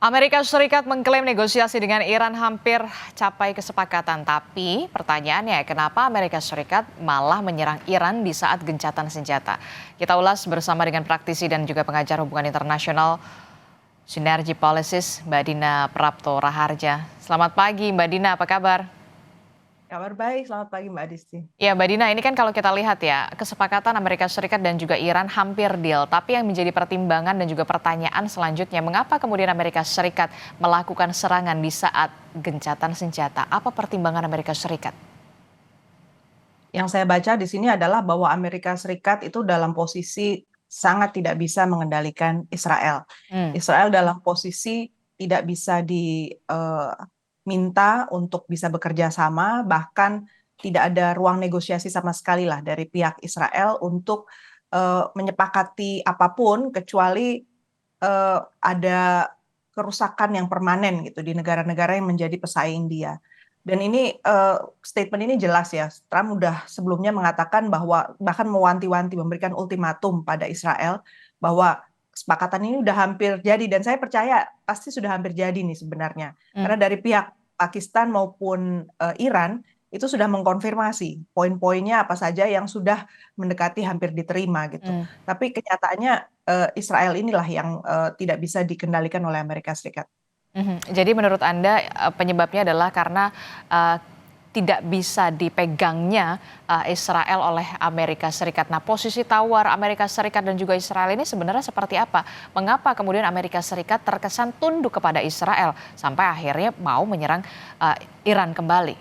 Amerika Serikat mengklaim negosiasi dengan Iran hampir capai kesepakatan, tapi pertanyaannya kenapa Amerika Serikat malah menyerang Iran di saat gencatan senjata? Kita ulas bersama dengan praktisi dan juga pengajar hubungan internasional Synergy Policies, Mbak Dina Prapto Raharja. Selamat pagi Mbak Dina, apa kabar? Kabar baik, selamat pagi Mbak Adisti. Ya Mbak Dina, ini kan kalau kita lihat ya, kesepakatan Amerika Serikat dan juga Iran hampir deal. Tapi yang menjadi pertimbangan dan juga pertanyaan selanjutnya, mengapa kemudian Amerika Serikat melakukan serangan di saat gencatan senjata? Apa pertimbangan Amerika Serikat? Yang saya baca di sini adalah bahwa Amerika Serikat itu dalam posisi sangat tidak bisa mengendalikan Israel. Hmm. Israel dalam posisi tidak bisa diminta untuk bisa bekerja sama, bahkan tidak ada ruang negosiasi sama sekali lah dari pihak Israel untuk menyepakati apapun kecuali ada kerusakan yang permanen gitu di negara-negara yang menjadi pesaing dia. Dan ini statement ini jelas ya, Trump udah sebelumnya mengatakan bahwa bahkan mewanti-wanti memberikan ultimatum pada Israel bahwa kesepakatan ini udah hampir jadi dan saya percaya pasti sudah hampir jadi nih sebenarnya. Hmm. Karena dari pihak Pakistan maupun Iran itu sudah mengkonfirmasi poin-poinnya apa saja yang sudah mendekati hampir diterima gitu. Hmm. Tapi kenyataannya Israel inilah yang tidak bisa dikendalikan oleh Amerika Serikat. Jadi menurut Anda penyebabnya adalah karena eh, tidak bisa dipegangnya Israel oleh Amerika Serikat. Nah, posisi tawar Amerika Serikat dan juga Israel ini sebenarnya seperti apa? Mengapa kemudian Amerika Serikat terkesan tunduk kepada Israel sampai akhirnya mau menyerang Iran kembali?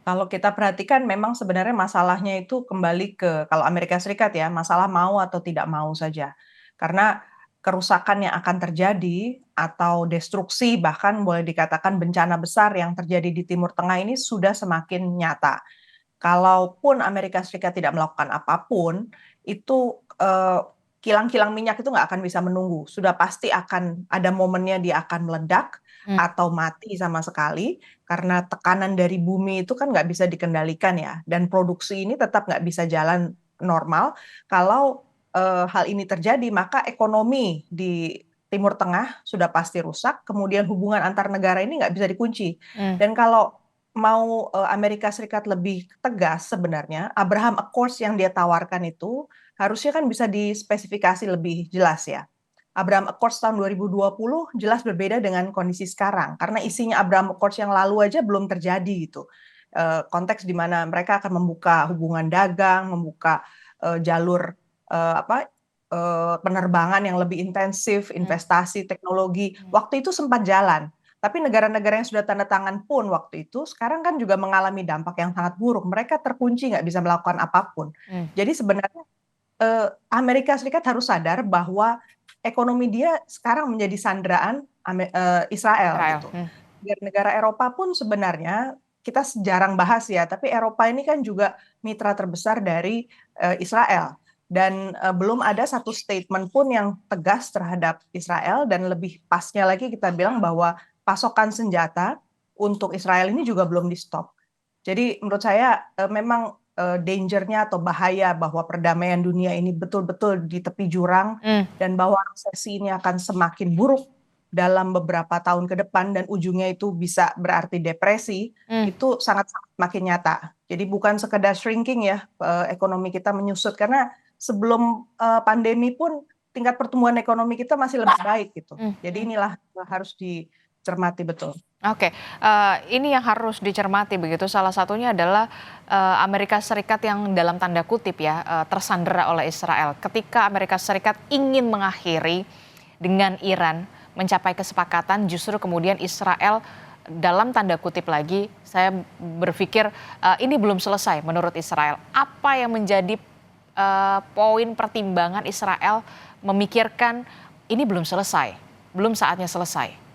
Kalau kita perhatikan memang sebenarnya masalahnya itu kembali ke kalau Amerika Serikat ya, masalah mau atau tidak mau saja. Karena kerusakan yang akan terjadi atau destruksi bahkan boleh dikatakan bencana besar yang terjadi di Timur Tengah ini sudah semakin nyata. Kalaupun Amerika Serikat tidak melakukan apapun, itu kilang-kilang minyak itu nggak akan bisa menunggu. Sudah pasti akan ada momennya dia akan meledak Hmm. atau mati sama sekali karena tekanan dari bumi itu kan nggak bisa dikendalikan ya. Dan produksi ini tetap nggak bisa jalan normal. Kalau hal ini terjadi, maka ekonomi di Timur Tengah sudah pasti rusak. Kemudian hubungan antar negara ini nggak bisa dikunci. Hmm. Dan kalau mau Amerika Serikat lebih tegas sebenarnya, Abraham Accords yang dia tawarkan itu harusnya kan bisa dispesifikasi lebih jelas ya. Abraham Accords tahun 2020 jelas berbeda dengan kondisi sekarang karena isinya Abraham Accords yang lalu aja belum terjadi gitu. Konteks di mana mereka akan membuka hubungan dagang, membuka jalur penerbangan yang lebih intensif, Hmm. investasi, teknologi. Hmm. Waktu itu sempat jalan. Tapi negara-negara yang sudah tanda tangan pun waktu itu sekarang kan juga mengalami dampak yang sangat buruk. Mereka terkunci nggak bisa melakukan apapun. Hmm. Jadi sebenarnya Amerika Serikat harus sadar bahwa ekonomi dia sekarang menjadi sandraan Israel Israel. gitu. Hmm. Negara Eropa pun sebenarnya kita jarang bahas ya, tapi Eropa ini kan juga mitra terbesar dari Israel. Dan belum ada satu statement pun yang tegas terhadap Israel dan lebih pasnya lagi kita bilang bahwa pasokan senjata untuk Israel ini juga belum di stop. Jadi menurut saya memang dangernya atau bahaya bahwa perdamaian dunia ini betul-betul di tepi jurang Hmm. dan bahwa resesi ini akan semakin buruk dalam beberapa tahun ke depan dan ujungnya itu bisa berarti depresi, Hmm. itu sangat-sangat makin nyata. Jadi bukan sekedar shrinking ya, ekonomi kita menyusut karena sebelum pandemi pun tingkat pertumbuhan ekonomi kita masih lebih baik gitu. Hmm. Jadi Hmm. inilah harus dicermati betul. Oke, ini yang harus dicermati begitu, salah satunya adalah, Amerika Serikat yang dalam tanda kutip ya, tersandera oleh Israel. Ketika Amerika Serikat ingin mengakhiri dengan Iran, mencapai kesepakatan, justru kemudian Israel dalam tanda kutip lagi, saya berpikir, ini belum selesai menurut Israel. Apa yang menjadi, poin pertimbangan Israel memikirkan ini belum selesai, belum saatnya selesai?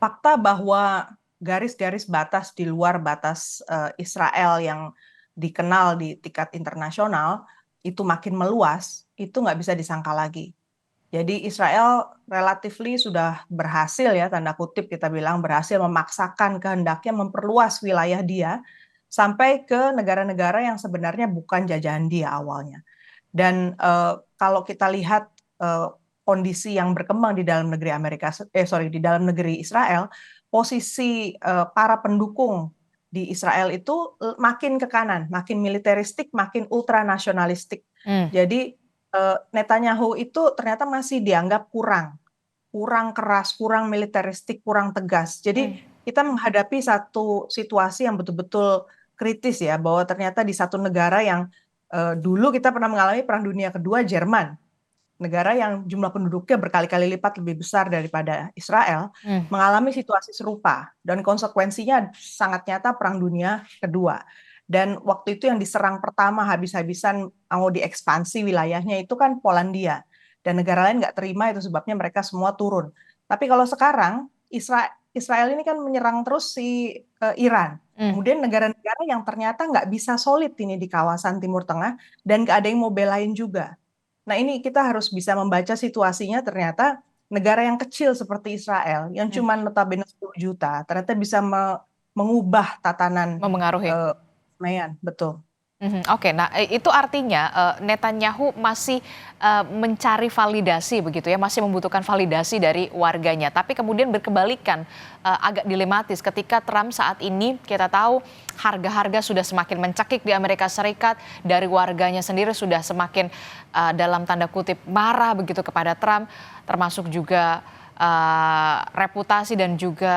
Fakta bahwa garis-garis batas di luar batas Israel yang dikenal di tingkat internasional itu makin meluas, itu nggak bisa disangka lagi. Jadi Israel relatifly sudah berhasil ya, tanda kutip kita bilang berhasil memaksakan kehendaknya memperluas wilayah dia sampai ke negara-negara yang sebenarnya bukan jajahan dia awalnya. Dan kalau kita lihat kondisi yang berkembang di dalam negeri di dalam negeri Israel, posisi para pendukung di Israel itu makin ke kanan, makin militeristik, makin ultranasionalistik. Hmm. Jadi Netanyahu itu ternyata masih dianggap kurang keras, kurang militeristik, kurang tegas. Jadi kita menghadapi satu situasi yang betul-betul kritis ya, bahwa ternyata di satu negara yang dulu kita pernah mengalami Perang Dunia Kedua, Jerman, negara yang jumlah penduduknya berkali-kali lipat lebih besar daripada Israel, mengalami situasi serupa dan konsekuensinya sangat nyata Perang Dunia Kedua. Dan waktu itu yang diserang pertama habis-habisan mau diekspansi wilayahnya itu kan Polandia. Dan negara lain nggak terima, itu sebabnya mereka semua turun. Tapi kalau sekarang Israel ini kan menyerang terus si Iran. Kemudian negara-negara yang ternyata nggak bisa solid ini di kawasan Timur Tengah dan nggak ada yang mau belain juga. Nah ini kita harus bisa membaca situasinya, ternyata negara yang kecil seperti Israel yang cuma notabene 10 juta ternyata bisa mengubah tatanan Memengaruhi. perdamaian. Betul. Oke, nah itu artinya Netanyahu masih mencari validasi begitu ya, masih membutuhkan validasi dari warganya. Tapi kemudian berkebalikan, agak dilematis ketika Trump saat ini kita tahu harga-harga sudah semakin mencekik di Amerika Serikat, dari warganya sendiri sudah semakin dalam tanda kutip marah begitu kepada Trump, termasuk juga reputasi dan juga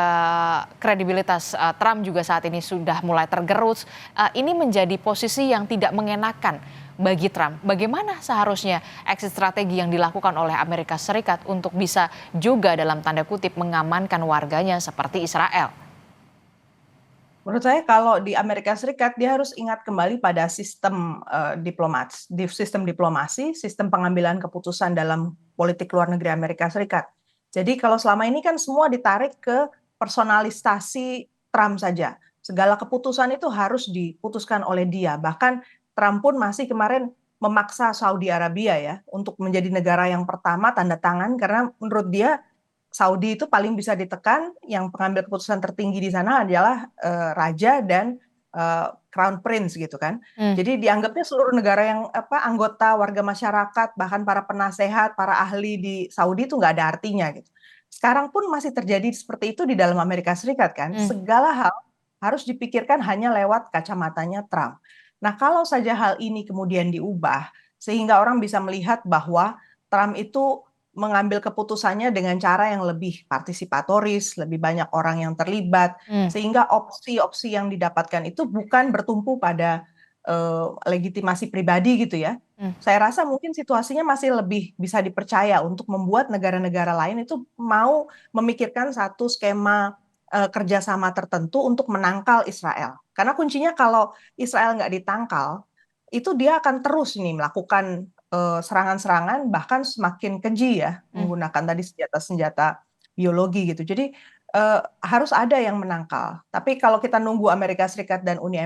kredibilitas Trump juga saat ini sudah mulai tergerus. Ini menjadi posisi yang tidak mengenakan bagi Trump. Bagaimana seharusnya exit strategi yang dilakukan oleh Amerika Serikat untuk bisa juga dalam tanda kutip mengamankan warganya seperti Israel? Menurut saya kalau di Amerika Serikat dia harus ingat kembali pada sistem diplomasi, sistem pengambilan keputusan dalam politik luar negeri Amerika Serikat. Jadi kalau selama ini kan semua ditarik ke personalisasi Trump saja. Segala keputusan itu harus diputuskan oleh dia. Bahkan Trump pun masih kemarin memaksa Saudi Arabia ya untuk menjadi negara yang pertama tanda tangan, karena menurut dia Saudi itu paling bisa ditekan, yang pengambil keputusan tertinggi di sana adalah raja dan crown prince gitu kan. Jadi dianggapnya seluruh negara yang anggota warga masyarakat, bahkan para penasehat, para ahli di Saudi itu nggak ada artinya gitu. Sekarang pun masih terjadi seperti itu di dalam Amerika Serikat kan. Segala hal harus dipikirkan hanya lewat kacamatanya Trump. Nah, kalau saja hal ini kemudian diubah sehingga orang bisa melihat bahwa Trump itu mengambil keputusannya dengan cara yang lebih partisipatoris, lebih banyak orang yang terlibat, sehingga opsi-opsi yang didapatkan itu bukan bertumpu pada legitimasi pribadi gitu ya. Saya rasa mungkin situasinya masih lebih bisa dipercaya untuk membuat negara-negara lain itu mau memikirkan satu skema kerjasama tertentu untuk menangkal Israel. Karena kuncinya kalau Israel nggak ditangkal, itu dia akan terus nih melakukan serangan-serangan, bahkan semakin keji ya, menggunakan tadi senjata-senjata biologi gitu. Jadi harus ada yang menangkal. Tapi kalau kita nunggu Amerika Serikat dan Uni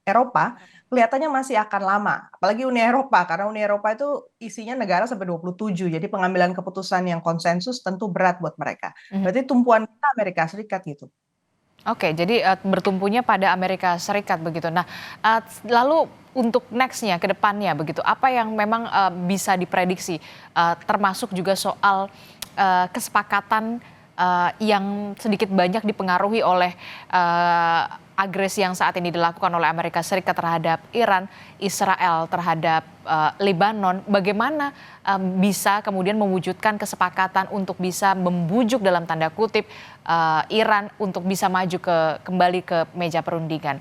Eropa, kelihatannya masih akan lama. Apalagi Uni Eropa, karena Uni Eropa itu isinya negara sampai 27. Jadi pengambilan keputusan yang konsensus tentu berat buat mereka. Berarti tumpuan kita Amerika Serikat gitu. Oke, jadi bertumpunya pada Amerika Serikat begitu. Nah, lalu untuk next-nya, ke depannya begitu, apa yang memang bisa diprediksi, termasuk juga soal kesepakatan yang sedikit banyak dipengaruhi oleh agresi yang saat ini dilakukan oleh Amerika Serikat terhadap Iran, Israel terhadap Lebanon. Bagaimana bisa kemudian mewujudkan kesepakatan untuk bisa membujuk dalam tanda kutip Iran untuk bisa maju kembali ke meja perundingan?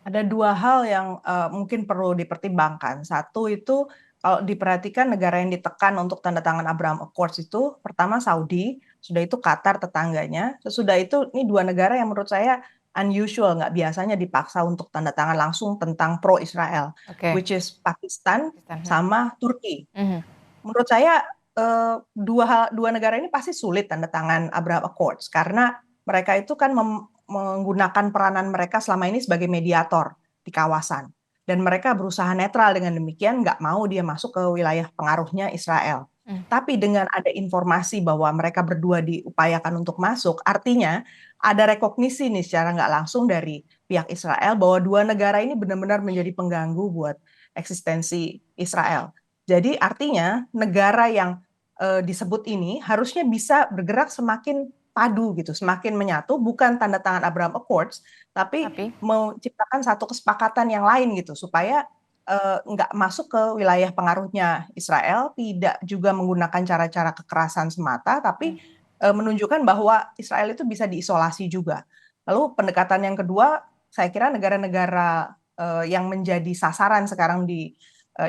Ada dua hal yang mungkin perlu dipertimbangkan. Satu itu kalau diperhatikan negara yang ditekan untuk tanda tangan Abraham Accords itu pertama Saudi, sudah itu Qatar tetangganya, sesudah itu ini dua negara yang menurut saya unusual, nggak biasanya dipaksa untuk tanda tangan langsung tentang pro Israel, Oke. which is Pakistan Pakistan. sama Turki. Menurut saya dua negara ini pasti sulit tanda tangan Abraham Accords karena mereka itu kan menggunakan peranan mereka selama ini sebagai mediator di kawasan, dan mereka berusaha netral, dengan demikian nggak mau dia masuk ke wilayah pengaruhnya Israel. Tapi dengan ada informasi bahwa mereka berdua diupayakan untuk masuk, artinya ada rekognisi nih secara nggak langsung dari pihak Israel bahwa dua negara ini benar-benar menjadi pengganggu buat eksistensi Israel. Jadi artinya negara yang disebut ini harusnya bisa bergerak semakin padu gitu, semakin menyatu, bukan tanda tangan Abraham Accords, tapi Tapi menciptakan satu kesepakatan yang lain gitu, supaya nggak masuk ke wilayah pengaruhnya Israel, tidak juga menggunakan cara-cara kekerasan semata, tapi menunjukkan bahwa Israel itu bisa diisolasi juga. Lalu pendekatan yang kedua, saya kira negara-negara yang menjadi sasaran sekarang di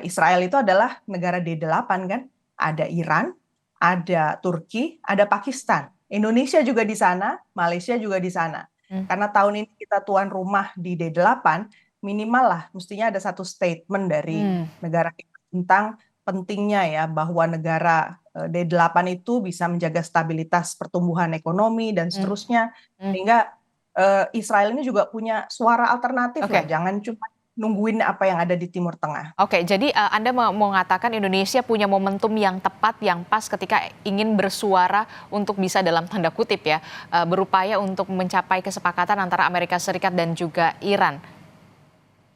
Israel itu adalah negara D8 kan, ada Iran, ada Turki, ada Pakistan. Indonesia juga di sana, Malaysia juga di sana. hmm, Karena tahun ini kita tuan rumah di D8, minimal lah mestinya ada satu statement dari hmm, negara kita tentang pentingnya ya bahwa negara D8 itu bisa menjaga stabilitas pertumbuhan ekonomi dan hmm, seterusnya, hmm. sehingga Israel ini juga punya suara alternatif lah, Oke. jangan cuma nungguin apa yang ada di Timur Tengah. Oke, jadi Anda mau mengatakan Indonesia punya momentum yang tepat, yang pas ketika ingin bersuara untuk bisa dalam tanda kutip ya, berupaya untuk mencapai kesepakatan antara Amerika Serikat dan juga Iran.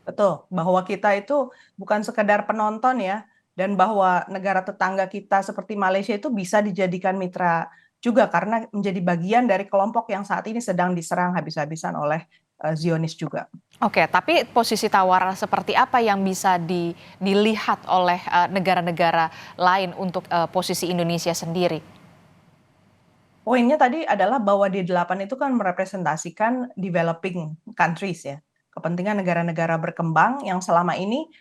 Betul, bahwa kita itu bukan sekedar penonton ya, dan bahwa negara tetangga kita seperti Malaysia itu bisa dijadikan mitra juga karena menjadi bagian dari kelompok yang saat ini sedang diserang habis-habisan oleh Zionis juga. Oke, tapi posisi tawar seperti apa yang bisa dilihat oleh negara-negara lain untuk posisi Indonesia sendiri? Poinnya tadi adalah bahwa D8 itu kan merepresentasikan developing countries ya, kepentingan negara-negara berkembang yang selama ini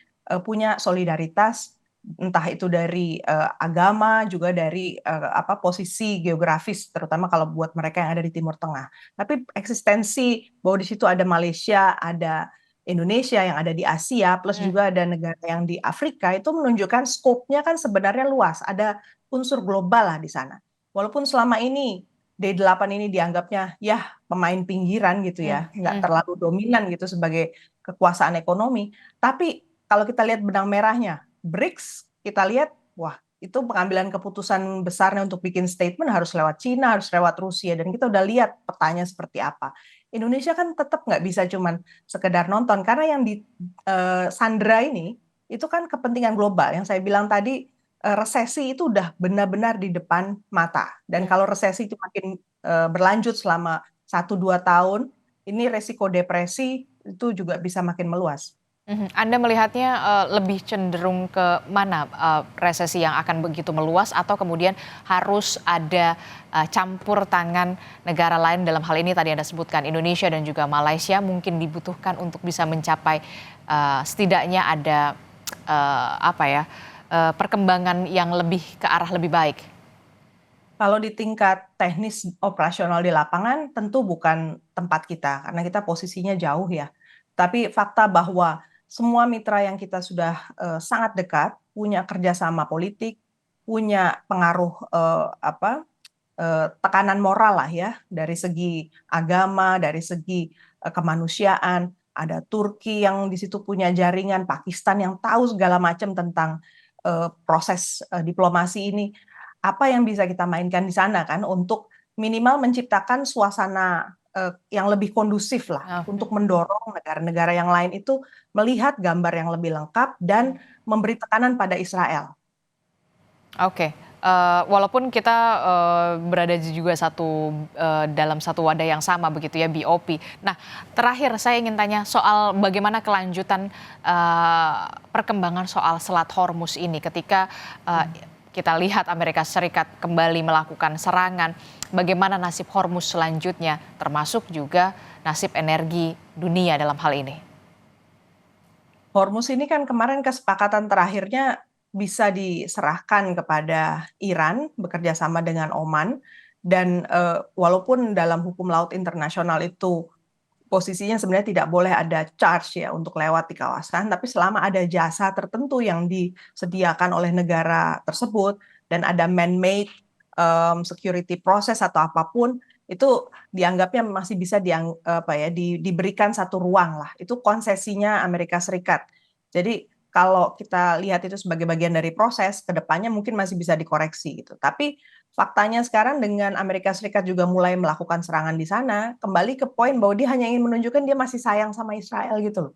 punya solidaritas, entah itu dari agama juga dari apa posisi geografis, terutama kalau buat mereka yang ada di Timur Tengah. Tapi eksistensi bahwa di situ ada Malaysia, ada Indonesia yang ada di Asia, plus Hmm, juga ada negara yang di Afrika, itu menunjukkan skopnya kan sebenarnya luas, ada unsur global lah di sana. Walaupun selama ini D8 ini dianggapnya ya pemain pinggiran gitu hmm, ya, nggak hmm. terlalu dominan gitu sebagai kekuasaan ekonomi. Tapi kalau kita lihat benang merahnya, BRICS, kita lihat, wah itu pengambilan keputusan besarnya untuk bikin statement harus lewat Cina, harus lewat Rusia, dan kita udah lihat petanya seperti apa. Indonesia kan tetap nggak bisa cuman sekedar nonton, karena yang di Sandra ini, itu kan kepentingan global. Yang saya bilang tadi, resesi itu udah benar-benar di depan mata. Dan Hmm. kalau resesi itu makin berlanjut selama 1-2 tahun, ini resiko depresi itu juga bisa makin meluas. Mhm. Anda melihatnya lebih cenderung ke mana resesi yang akan begitu meluas atau kemudian harus ada campur tangan negara lain dalam hal ini tadi Anda sebutkan Indonesia dan juga Malaysia mungkin dibutuhkan untuk bisa mencapai setidaknya ada apa ya perkembangan yang lebih ke arah lebih baik. Kalau di tingkat teknis operasional di lapangan, tentu bukan tempat kita, karena kita posisinya jauh ya. Tapi fakta bahwa semua mitra yang kita sudah sangat dekat, punya kerjasama politik, punya pengaruh tekanan moral lah ya, dari segi agama, dari segi kemanusiaan. Ada Turki yang di situ punya jaringan, Pakistan yang tahu segala macam tentang proses diplomasi ini. Apa yang bisa kita mainkan di sana kan untuk minimal menciptakan suasana yang lebih kondusif lah Nah, untuk mendorong negara-negara yang lain itu melihat gambar yang lebih lengkap dan memberi tekanan pada Israel. oke, walaupun kita, berada di juga dalam satu wadah yang sama begitu ya, BOP. Nah, terakhir saya ingin tanya soal bagaimana kelanjutan, perkembangan soal Selat Hormuz ini ketika, kita lihat Amerika Serikat kembali melakukan serangan, bagaimana nasib Hormuz selanjutnya, termasuk juga nasib energi dunia dalam hal ini? Hormuz ini kan kemarin kesepakatan terakhirnya bisa diserahkan kepada Iran bekerja sama dengan Oman, dan walaupun dalam hukum laut internasional itu posisinya sebenarnya tidak boleh ada charge ya untuk lewat di kawasan, tapi selama ada jasa tertentu yang disediakan oleh negara tersebut dan ada man-made security process atau apapun, itu dianggapnya masih bisa diberikan satu ruang lah. Itu konsesinya Amerika Serikat. Jadi kalau kita lihat itu sebagai bagian dari proses, kedepannya mungkin masih bisa dikoreksi gitu. Tapi faktanya sekarang dengan Amerika Serikat juga mulai melakukan serangan di sana, kembali ke poin bahwa dia hanya ingin menunjukkan dia masih sayang sama Israel gitu loh.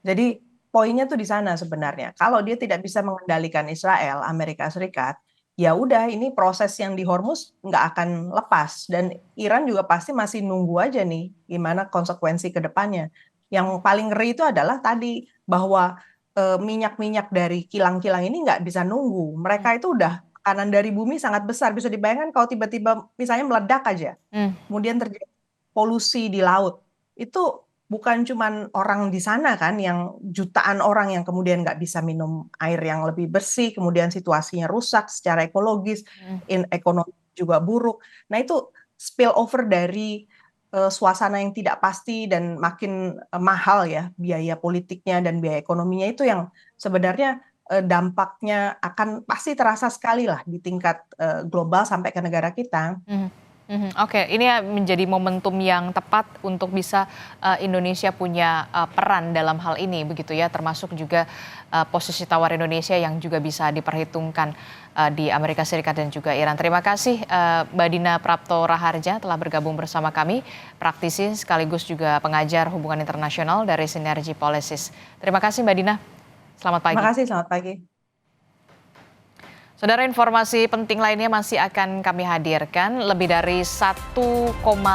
Jadi poinnya tuh di sana sebenarnya. Kalau dia tidak bisa mengendalikan Israel, Amerika Serikat, ya udah ini proses yang di Hormuz nggak akan lepas dan Iran juga pasti masih nunggu aja nih gimana konsekuensi ke depannya. Yang paling ngeri itu adalah tadi bahwa minyak-minyak dari kilang-kilang ini nggak bisa nunggu. Mereka itu udah tekanan dari bumi sangat besar. Bisa dibayangkan kalau tiba-tiba misalnya meledak aja, Hmm. kemudian terjadi polusi di laut. Itu bukan cuman orang di sana kan, yang jutaan orang yang kemudian nggak bisa minum air yang lebih bersih, kemudian situasinya rusak secara ekologis, Hmm. ekonomi juga buruk. Nah itu spill over dari suasana yang tidak pasti dan makin mahal ya biaya politiknya dan biaya ekonominya itu yang sebenarnya dampaknya akan pasti terasa sekali lah di tingkat global sampai ke negara kita. Mhm, mhm. Oke, ini ya menjadi momentum yang tepat untuk bisa, Indonesia punya, peran dalam hal ini begitu ya, termasuk juga, posisi tawar Indonesia yang juga bisa diperhitungkan, di Amerika Serikat dan juga Iran. Terima kasih, Mbak Dina Prapto Raharja telah bergabung bersama kami, praktisi sekaligus juga pengajar hubungan internasional dari Sinergi Policies. Terima kasih Mbak Dina, selamat Terima pagi. kasih, selamat pagi. Saudara, informasi penting lainnya masih akan kami hadirkan. Lebih dari 1,